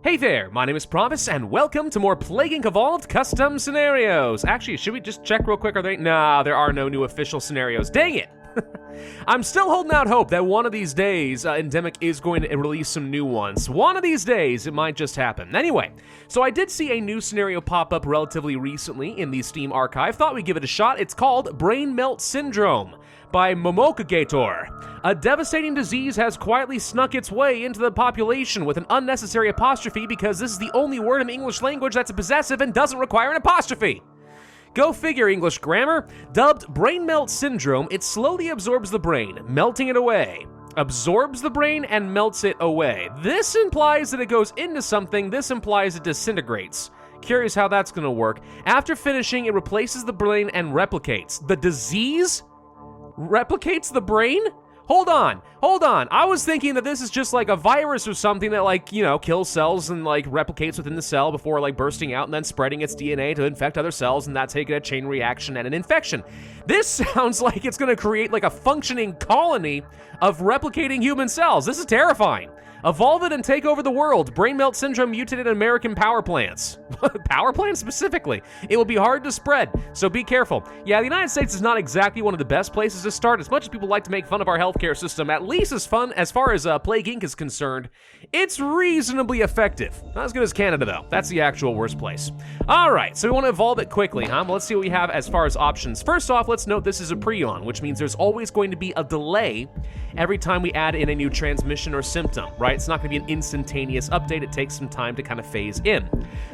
Hey there, my name is Pravus, and welcome to more Plague Inc. Evolved custom scenarios. Actually, should we just check real quick? Nah, there are no new official scenarios. Dang it! I'm still holding out hope that one of these days, Endemic is going to release some new ones. One of these days, it might just happen. Anyway, so I did see a new scenario pop up relatively recently in the Steam archive. Thought we'd give it a shot. It's called Brain Melt Syndrome by Momokagator. A devastating disease has quietly snuck its way into the population with an unnecessary apostrophe because this is the only word in the English language that's a possessive and doesn't require an apostrophe. Go figure, English grammar. Dubbed Brain Melt Syndrome, it slowly absorbs the brain, melting it away. Absorbs the brain and melts it away. This implies that it goes into something. This implies it disintegrates. Curious how that's going to work. After finishing, it replaces the brain and replicates. The disease replicates the brain? Hold on. I was thinking that this is just like a virus or something that kills cells and replicates within the cell before bursting out and then spreading its DNA to infect other cells, and that's taking a chain reaction and an infection. This sounds like it's gonna create a functioning colony of replicating human cells. This is terrifying. Evolve it and take over the world. Brain Melt Syndrome mutated in American power plants. Power plants specifically. It will be hard to spread, so be careful. Yeah, the United States is not exactly one of the best places to start. As much as people like to make fun of our healthcare system, at least as far as Plague Inc. is concerned, it's reasonably effective. Not as good as Canada, though. That's the actual worst place. All right, so we want to evolve it quickly, huh? Well, let's see what we have as far as options. First off, let's note this is a prion, which means there's always going to be a delay every time we add in a new transmission or symptom, right? It's not going to be an instantaneous update. It takes some time to kind of phase in.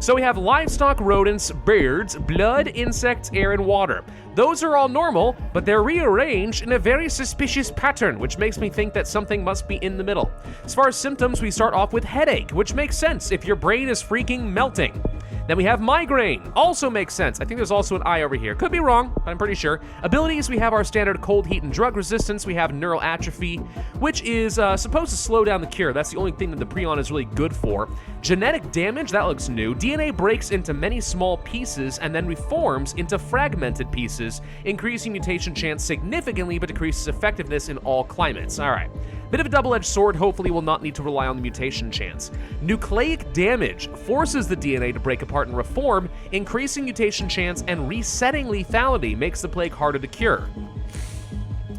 So we have livestock, rodents, birds, blood, insects, air, and water. Those are all normal, but they're rearranged in a very suspicious pattern, which makes me think that something must be in the middle. As far as symptoms, we start off with headache, which makes sense if your brain is freaking melting. Then we have migraine, also makes sense. I think there's also an I over here. Could be wrong, but I'm pretty sure. Abilities, we have our standard cold, heat, and drug resistance. We have neural atrophy, which is supposed to slow down the cure. That's the only thing that the prion is really good for. Genetic damage, that looks new. DNA breaks into many small pieces and then reforms into fragmented pieces, increasing mutation chance significantly but decreases effectiveness in all climates. All right. Bit of a double-edged sword, hopefully we'll not need to rely on the mutation chance. Nucleic damage forces the DNA to break apart and reform, increasing mutation chance and resetting lethality makes the plague harder to cure.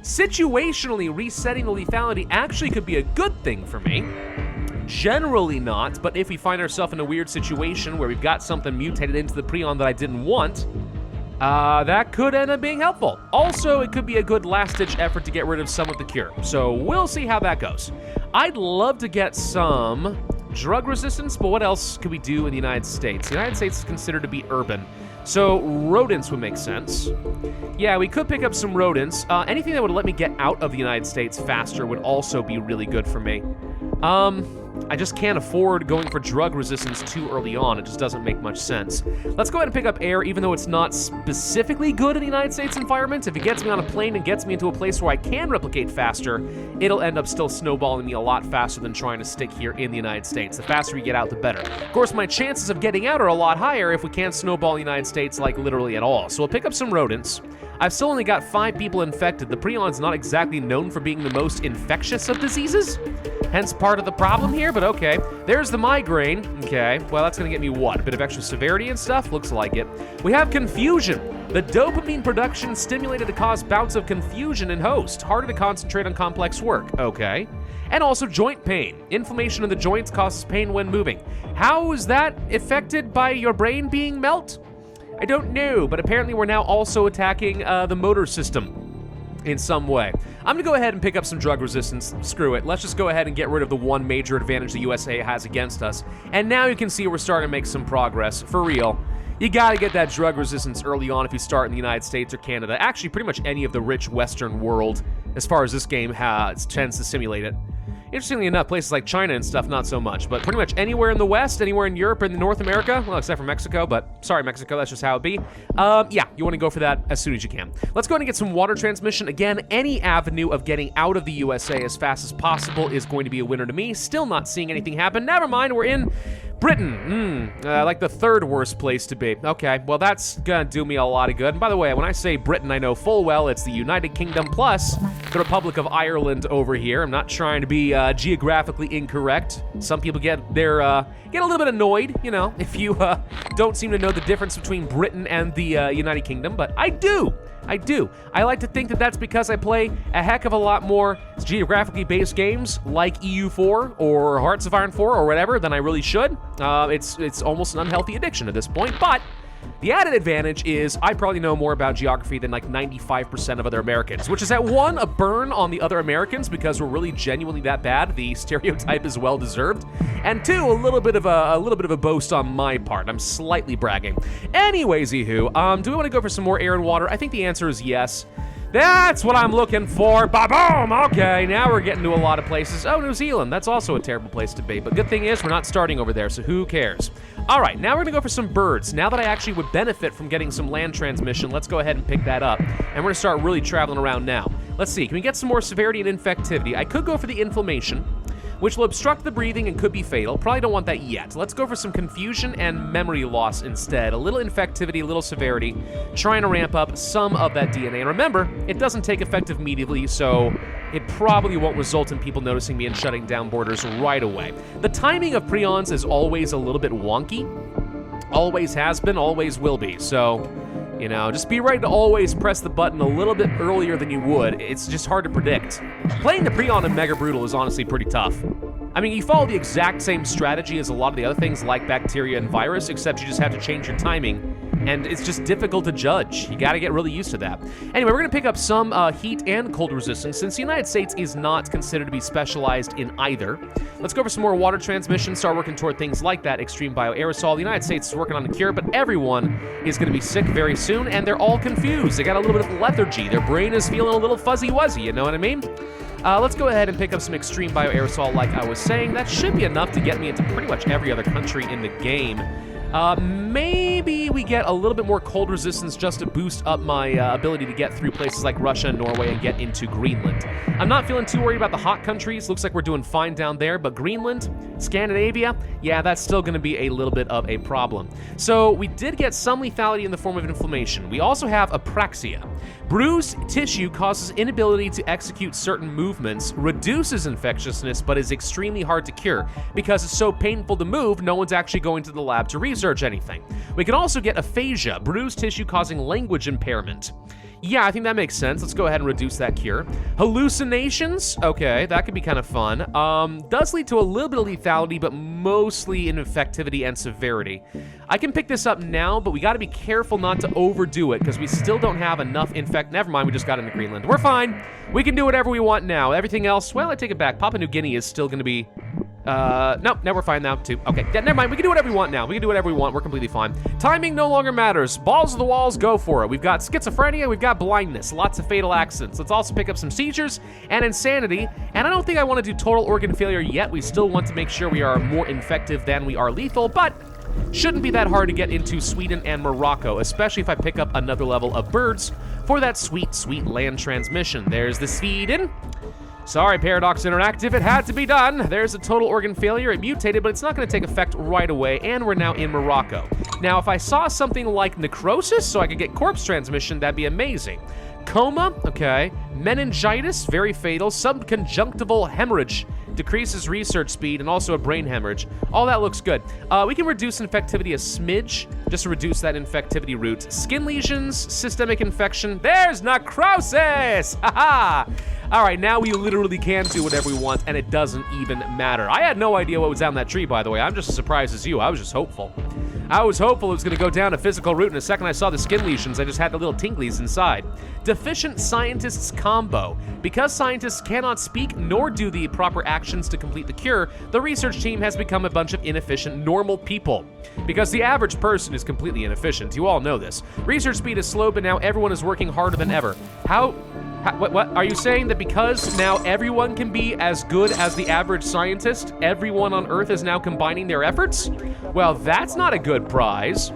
Situationally, resetting the lethality actually could be a good thing for me. Generally not, but if we find ourselves in a weird situation where we've got something mutated into the prion that I didn't want, that could end up being helpful. Also, it could be a good last-ditch effort to get rid of some of the cure. So we'll see how that goes. I'd love to get some drug resistance, but what else could we do in the United States? The United States is considered to be urban, so rodents would make sense. Yeah, we could pick up some rodents. Anything that would let me get out of the United States faster would also be really good for me. I just can't afford going for drug resistance too early on. It just doesn't make much sense. Let's go ahead and pick up air, even though it's not specifically good in the United States environment. If it gets me on a plane and gets me into a place where I can replicate faster, it'll end up still snowballing me a lot faster than trying to stick here in the United States. The faster we get out, the better. Of course, my chances of getting out are a lot higher if we can't snowball the United States, literally at all. So we'll pick up some rodents. I've still only got 5 people infected. The prion's not exactly known for being the most infectious of diseases, hence part of the problem here, but okay. There's the migraine. Okay, well, that's gonna get me what? A bit of extra severity and stuff? Looks like it. We have confusion. The dopamine production stimulated to cause bouts of confusion in host, harder to concentrate on complex work. Okay. And also joint pain. Inflammation in the joints causes pain when moving. How is that affected by your brain being melt? I don't know, but apparently we're now also attacking the motor system in some way. I'm gonna go ahead and pick up some drug resistance. Screw it. Let's just go ahead and get rid of the one major advantage the USA has against us. And now you can see we're starting to make some progress. For real. You gotta get that drug resistance early on if you start in the United States or Canada. Actually, pretty much any of the rich Western world, as far as this game tends to simulate it. Interestingly enough, places like China and stuff, not so much, but pretty much anywhere in the West, anywhere in Europe and North America, well, except for Mexico, but sorry, Mexico, that's just how it be. Yeah, you want to go for that as soon as you can. Let's go ahead and get some water transmission. Again, any avenue of getting out of the USA as fast as possible is going to be a winner to me. Still not seeing anything happen. Never mind, we're in Britain, like the third worst place to be. Okay, well that's gonna do me a lot of good. And by the way, when I say Britain, I know full well it's the United Kingdom plus the Republic of Ireland over here. I'm not trying to be geographically incorrect. Some people get a little bit annoyed, you know, if you don't seem to know the difference between Britain and the United Kingdom, but I do. I like to think that that's because I play a heck of a lot more geographically based games like EU4 or Hearts of Iron 4 or whatever than I really should. It's almost an unhealthy addiction at this point, but the added advantage is I probably know more about geography than like 95% of other Americans, which is at one, a burn on the other Americans because we're really genuinely that bad. The stereotype is well deserved, and two, a little bit of a boast on my part. I'm slightly bragging. Anyways, do we want to go for some more air and water? I think the answer is yes. That's what I'm looking for. Ba-boom! Okay, now we're getting to a lot of places. Oh, New Zealand. That's also a terrible place to be. But good thing is we're not starting over there, so who cares? All right, now we're going to go for some birds. Now that I actually would benefit from getting some land transmission, let's go ahead and pick that up. And we're going to start really traveling around now. Let's see. Can we get some more severity and infectivity? I could go for the inflammation, which will obstruct the breathing and could be fatal. Probably don't want that yet. Let's go for some confusion and memory loss instead. A little infectivity, a little severity, trying to ramp up some of that DNA. And remember, it doesn't take effect immediately, so it probably won't result in people noticing me and shutting down borders right away. The timing of prions is always a little bit wonky. Always has been, always will be. So, you know, just be ready to always press the button a little bit earlier than you would. It's just hard to predict. Playing the Prion in Mega Brutal is honestly pretty tough. I mean, you follow the exact same strategy as a lot of the other things like bacteria and virus, except you just have to change your timing, and it's just difficult to judge. You gotta get really used to that. Anyway, we're gonna pick up some heat and cold resistance, since the United States is not considered to be specialized in either. Let's go for some more water transmission, start working toward things like that extreme bioaerosol. The United States is working on a cure, but everyone is gonna be sick very soon, and they're all confused. They got a little bit of lethargy. Their brain is feeling a little fuzzy-wuzzy, you know what I mean? Let's go ahead and pick up some extreme bioaerosol like I was saying. That should be enough to get me into pretty much every other country in the game. Maybe we get a little bit more cold resistance just to boost up my ability to get through places like Russia and Norway and get into Greenland. I'm not feeling too worried about the hot countries. Looks like we're doing fine down there, but Greenland, Scandinavia, yeah, that's still going to be a little bit of a problem. So we did get some lethality in the form of inflammation. We also have apraxia. Bruised tissue causes inability to execute certain movements, reduces infectiousness, but is extremely hard to cure. Because it's so painful to move, no one's actually going to the lab to research anything. We can also get aphasia, bruised tissue causing language impairment. Yeah, I think that makes sense. Let's go ahead and reduce that cure. Hallucinations? Okay, that could be kind of fun. Does lead to a little bit of lethality, but mostly in effectivity and severity. I can pick this up now, but we gotta be careful not to overdo it, because we still don't have enough Never mind, we just got into Greenland. We're fine. We can do whatever we want now. Everything else, well, I take it back. Papua New Guinea is still gonna be... Nope, now we're fine now, too. Okay, yeah, never mind. We can do whatever we want now. We can do whatever we want. We're completely fine. Timing no longer matters. Balls to the walls, go for it. We've got schizophrenia, we've got blindness, lots of fatal accidents. Let's also pick up some seizures and insanity. And I don't think I want to do total organ failure yet. We still want to make sure we are more infective than we are lethal, but shouldn't be that hard to get into Sweden and Morocco, especially if I pick up another level of birds for that sweet, sweet land transmission. There's the Sweden. Sorry, Paradox Interactive, it had to be done. There's a total organ failure. It mutated, but it's not going to take effect right away, and we're now in Morocco. Now, if I saw something like necrosis, so I could get corpse transmission, that'd be amazing. Coma, okay. Meningitis, very fatal. Subconjunctival hemorrhage, decreases research speed, and also a brain hemorrhage. All that looks good. We can reduce infectivity a smidge, just to reduce that infectivity route. Skin lesions, systemic infection. There's necrosis! Haha! All right, now we literally can do whatever we want, and it doesn't even matter. I had no idea what was down that tree, by the way. I'm just as surprised as you. I was just hopeful. I was hopeful it was going to go down a physical route, and the second I saw the skin lesions, I just had the little tinglies inside. Deficient scientists combo. Because scientists cannot speak nor do the proper actions to complete the cure, the research team has become a bunch of inefficient normal people. Because the average person is completely inefficient. You all know this. Research speed is slow, but now everyone is working harder than ever. What? Are you saying that because now everyone can be as good as the average scientist, everyone on Earth is now combining their efforts? Well, that's not a good prize.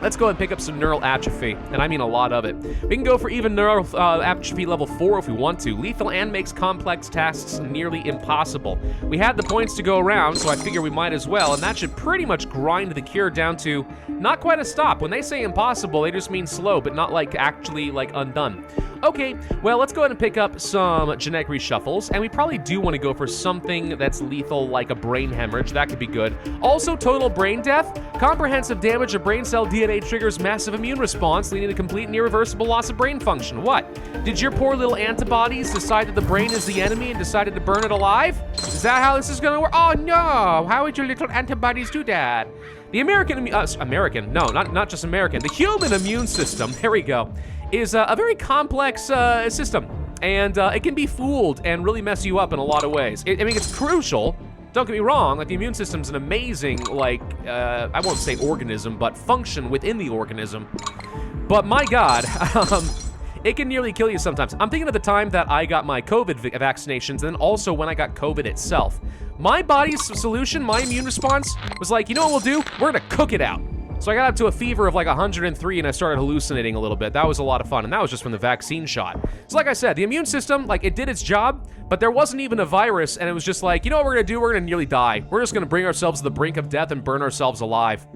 let's go and pick up some neural atrophy, and I mean a lot of it. We can go for even neural atrophy level 4 if we want to. Lethal and makes complex tasks nearly impossible. We had the points to go around, so I figure we might as well, and that should pretty much grind the cure down to not quite a stop. When they say impossible, they just mean slow, but not like actually like undone. Okay, well, let's go ahead and pick up some genetic reshuffles, and we probably do want to go for something that's lethal like a brain hemorrhage. That could be good. Also, total brain death. Comprehensive damage of brain cell DNA triggers massive immune response, leading to complete and irreversible loss of brain function. What? Did your poor little antibodies decide that the brain is the enemy and decided to burn it alive? Is that how this is gonna work? Oh no, how would your little antibodies do that? The not just American, the human immune system, there we go, is a very complex system. And it can be fooled and really mess you up in a lot of ways. I mean, it's crucial. Don't get me wrong, like the immune system's an amazing, like, I won't say organism, but function within the organism. But my God, it can nearly kill you sometimes. I'm thinking of the time that I got my COVID vaccinations, and then also when I got COVID itself. My body's solution, my immune response, was like, you know what we'll do? We're gonna cook it out. So I got up to a fever of like 103 and I started hallucinating a little bit. That was a lot of fun, and that was just from the vaccine shot. So like I said, the immune system, like, it did its job, but there wasn't even a virus, and it was just like, you know what we're gonna do? We're gonna nearly die. We're just gonna bring ourselves to the brink of death and burn ourselves alive.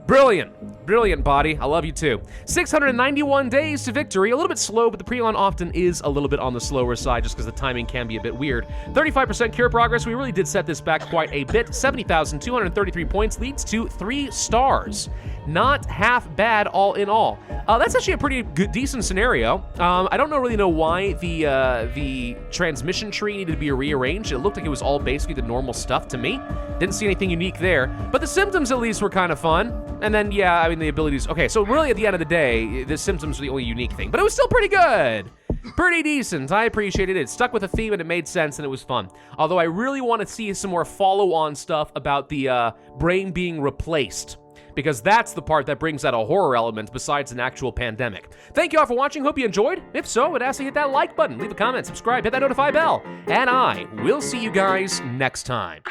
Brilliant. Brilliant, body. I love you too. 691 days to victory. A little bit slow, but the Prelon often is a little bit on the slower side just because the timing can be a bit weird. 35% cure progress. We really did set this back quite a bit. 70,233 points leads to 3 stars. Not half bad all in all. That's actually a pretty good, decent scenario. I don't really know why the transmission tree needed to be rearranged. It looked like it was all basically the normal stuff to me. Didn't see anything unique there, but the symptoms at least were kind of fun. And then, yeah, I mean, the abilities. Okay, so really at the end of the day, the symptoms were the only unique thing, but it was still pretty good. Pretty decent. I appreciated it. It stuck with the theme and it made sense and it was fun. Although I really want to see some more follow-on stuff about the brain being replaced, because that's the part that brings out a horror element besides an actual pandemic. Thank you all for watching. Hope you enjoyed. If so, I'd ask you to hit that like button, leave a comment, subscribe, hit that notify bell, and I will see you guys next time.